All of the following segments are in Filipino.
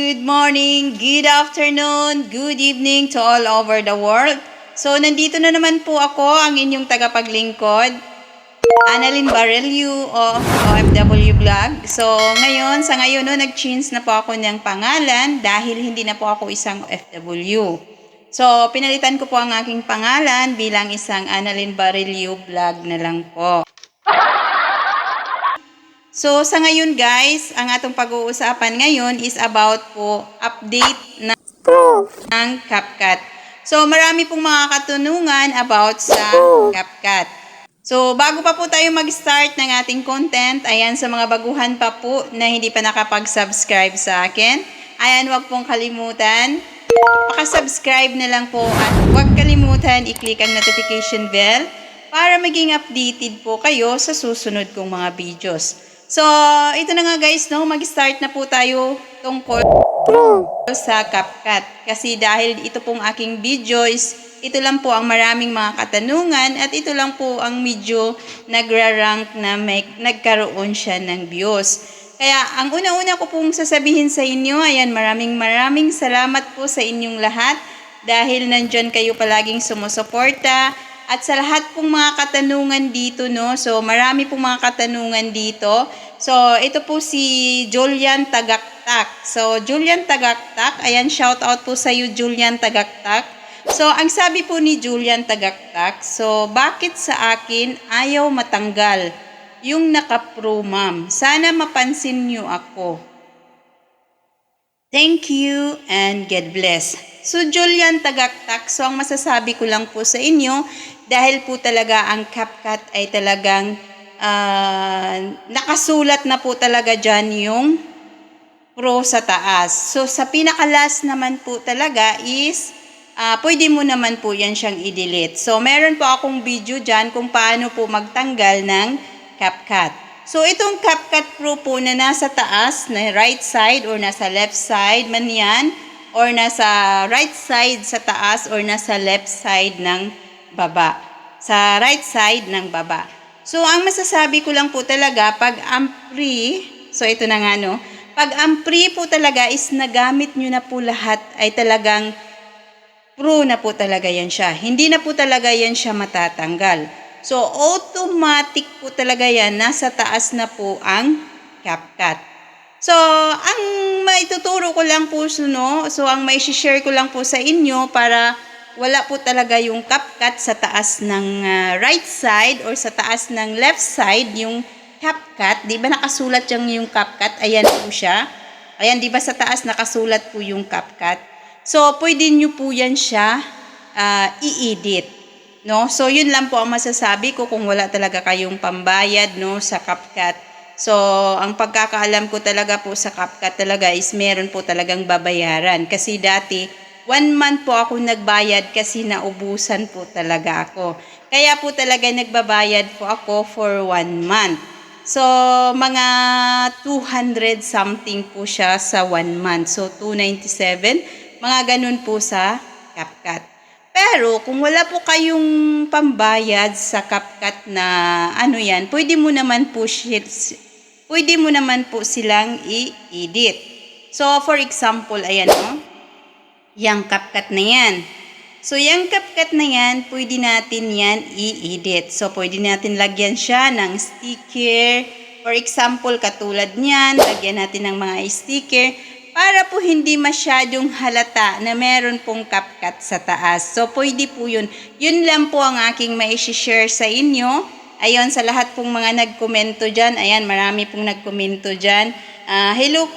good morning, good afternoon, good evening to all over the world. So, nandito na naman po ako, ang inyong tagapaglingkod, Annalyn Barelio of OFW Vlog. So, sa ngayon, nag-change na po ako ng pangalan dahil hindi na po ako isang OFW. So, pinalitan ko po ang aking pangalan bilang isang Annalyn Barelio Vlog na lang po. So, sa ngayon guys, ang atong pag-uusapan ngayon is about po update ng CapCut. So, marami pong mga katanungan about sa CapCut. So, bago pa po tayo mag-start ng ating content, ayan, sa mga baguhan pa po na hindi pa nakapag-subscribe sa akin, ayan, huwag pong kalimutan, paka-subscribe na lang po at huwag kalimutan i-click ang notification bell para maging updated po kayo sa susunod kong mga videos. So, ito na nga guys, mag-start na po tayo tungkol sa CapCut. Kasi dahil ito pong aking video is, ito lang po ang maraming mga katanungan at ito lang po ang medyo nagra-rank na nagkaroon siya ng views. Kaya ang una-una ko pong sasabihin sa inyo, ayan, maraming salamat po sa inyong lahat dahil nandyan kayo palaging sumusuporta. At sa lahat pong mga katanungan dito, so marami pong mga katanungan dito. So, ito po si Julian Tagaktak. So, Julian Tagaktak, ayan, shout out po sa iyo, Julian Tagaktak. So, ang sabi po ni Julian Tagaktak, so, bakit sa akin ayaw matanggal yung naka-pro ma'am? Sana mapansin niyo ako. Thank you and God bless. So, Julian Tagaktak, so ang masasabi ko lang po sa inyo, dahil po talaga ang CapCut ay talagang nakasulat na po talaga dyan yung pro sa taas. So, sa pinakalas naman po talaga is, pwede mo naman po yan siyang i-delete. So, meron po akong video dyan kung paano po magtanggal ng CapCut. So, itong CapCut Pro po na nasa taas, na right side or nasa left side man yan, or nasa right side sa taas or nasa left side ng baba. Sa right side ng baba. So, ang masasabi ko lang po talaga, pag ampri, so ito na nga pag ampri po talaga is nagamit nyo na po lahat, ay talagang pro na po talaga yan siya. Hindi na po talaga yan siya matatanggal. So, automatic po talaga yan, nasa taas na po ang CapCut. So, ang maituturo ko lang po, so ang mai-share ko lang po sa inyo para wala po talaga yung CapCut sa taas ng right side or sa taas ng left side, yung CapCut. Di ba nakasulat yung CapCut? Ayan po siya. Ayan, di ba sa taas nakasulat po yung CapCut? So, pwede nyo po yan siya i-edit. So, yun lang po ang masasabi ko kung wala talaga kayong pambayad sa CapCut. So, ang pagkakaalam ko talaga po sa CapCut talaga is meron po talagang babayaran. Kasi dati, 1 month po ako nagbayad kasi naubusan po talaga ako. Kaya po talaga nagbabayad po ako for 1 month. So, mga 200 something po siya sa 1 month. So, 297, mga ganun po sa CapCut. Pero, kung wala po kayong pambayad sa CapCut na pwede mo naman po silang i-edit. So, for example, ayan yung CapCut na yan. So, yung CapCut na yan, pwede natin yan i-edit. So, pwede natin lagyan siya ng sticker. For example, katulad niyan, lagyan natin ng mga sticker para po hindi masyadong halata na meron pong CapCut sa taas. So, pwede po yun. Yun lang po ang aking mai-share sa inyo. Ayon, sa lahat pong mga nagkomento dyan. Ayan, marami pong nagkomento dyan. Hello,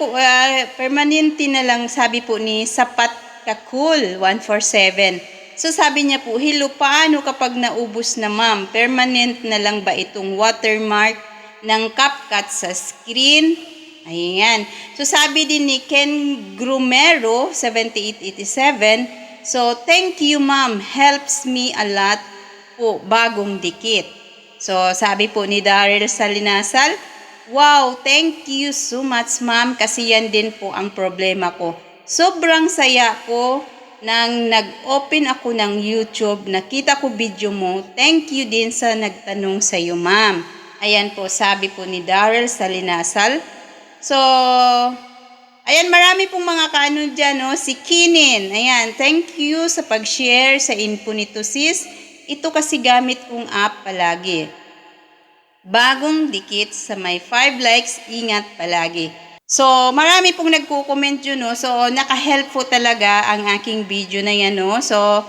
permanente na lang, sabi po ni Sapat Kakul 147. So, sabi niya po, hello, paano kapag naubos na ma'am? Permanent na lang ba itong watermark ng CapCut sa screen? Ayan. So, sabi din ni Ken Grumero 7887. So, thank you ma'am. Helps me a lot po, bagong dikit. So, sabi po ni Daryl Salinasal, wow, thank you so much ma'am kasi yan din po ang problema ko. Sobrang saya ko nang nag-open ako ng YouTube, nakita ko video mo. Thank you din sa nagtanong sa iyo ma'am. Ayan po, sabi po ni Daryl Salinasal. So, Ayan, marami pong mga kaano dyan, no? Si Kinin. Ayan, thank you sa pag-share sa info nito, sis. Ito kasi gamit kong app palagi. Bagong dikit sa may 5 likes, ingat palagi. So, marami pong nagko-comment yun, no? So, naka-help po talaga ang aking video na yan, no? So,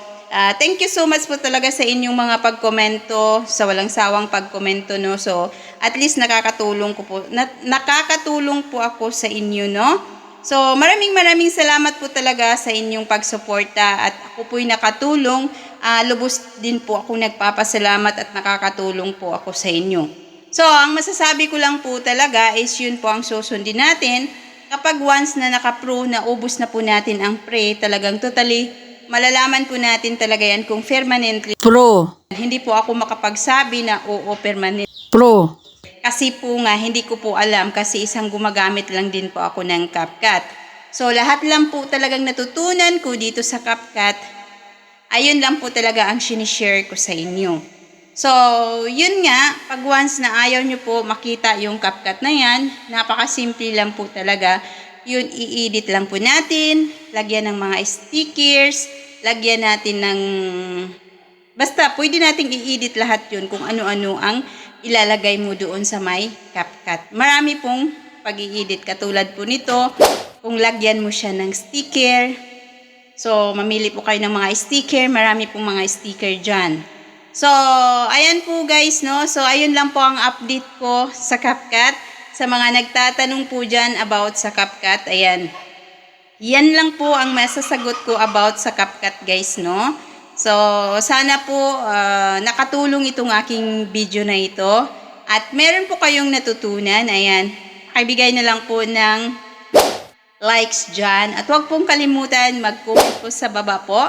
thank you so much po talaga sa inyong mga pagkomento, sa walang sawang pagkomento, no? So, at least nakakatulong po ako sa inyo, no? So, maraming salamat po talaga sa inyong pagsuporta at ako po'y nakatulong. Lubos din po ako nagpapasalamat at nakakatulong po ako sa inyo. So, ang masasabi ko lang po talaga is yun po ang susundin natin. Kapag once na naka-pro na ubos na po natin ang pre, talagang totally malalaman po natin talaga yan kung permanently. Pro. Hindi po ako makapagsabi na oo permanent. Pro. Kasi po nga, hindi ko po alam kasi isang gumagamit lang din po ako ng CapCut. So, lahat lang po talagang natutunan ko dito sa CapCut, ayun lang po talaga ang sinishare ko sa inyo. So, yun nga, pag once na ayaw nyo po makita yung CapCut na yan, napakasimple lang po talaga. Yun, i-edit lang po natin, lagyan ng mga stickers, lagyan natin ng... Basta, pwede nating i-edit lahat yun kung ano-ano ang ilalagay mo doon sa may CapCut. Marami pong pag-i-edit katulad po nito, kung lagyan mo siya ng sticker. So, mamili po kayo ng mga sticker, marami pong mga sticker dyan. So, ayan po guys, no? So, ayun lang po ang update ko sa CapCut. Sa mga nagtatanong po dyan about sa CapCut, ayan. Yan lang po ang masasagot ko about sa CapCut guys, no? So, sana po nakatulong itong aking video na ito. At meron po kayong natutunan. Ayan, pakibigay na lang po ng likes dyan. At huwag pong kalimutan mag-comment po sa baba po.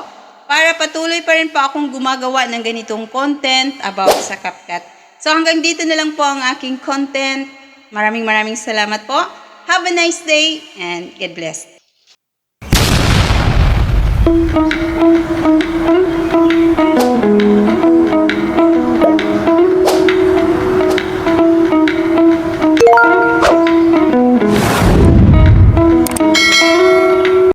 Para patuloy pa rin po akong gumagawa ng ganitong content about sa CapCut. So, hanggang dito na lang po ang aking content. Maraming salamat po. Have a nice day and God bless.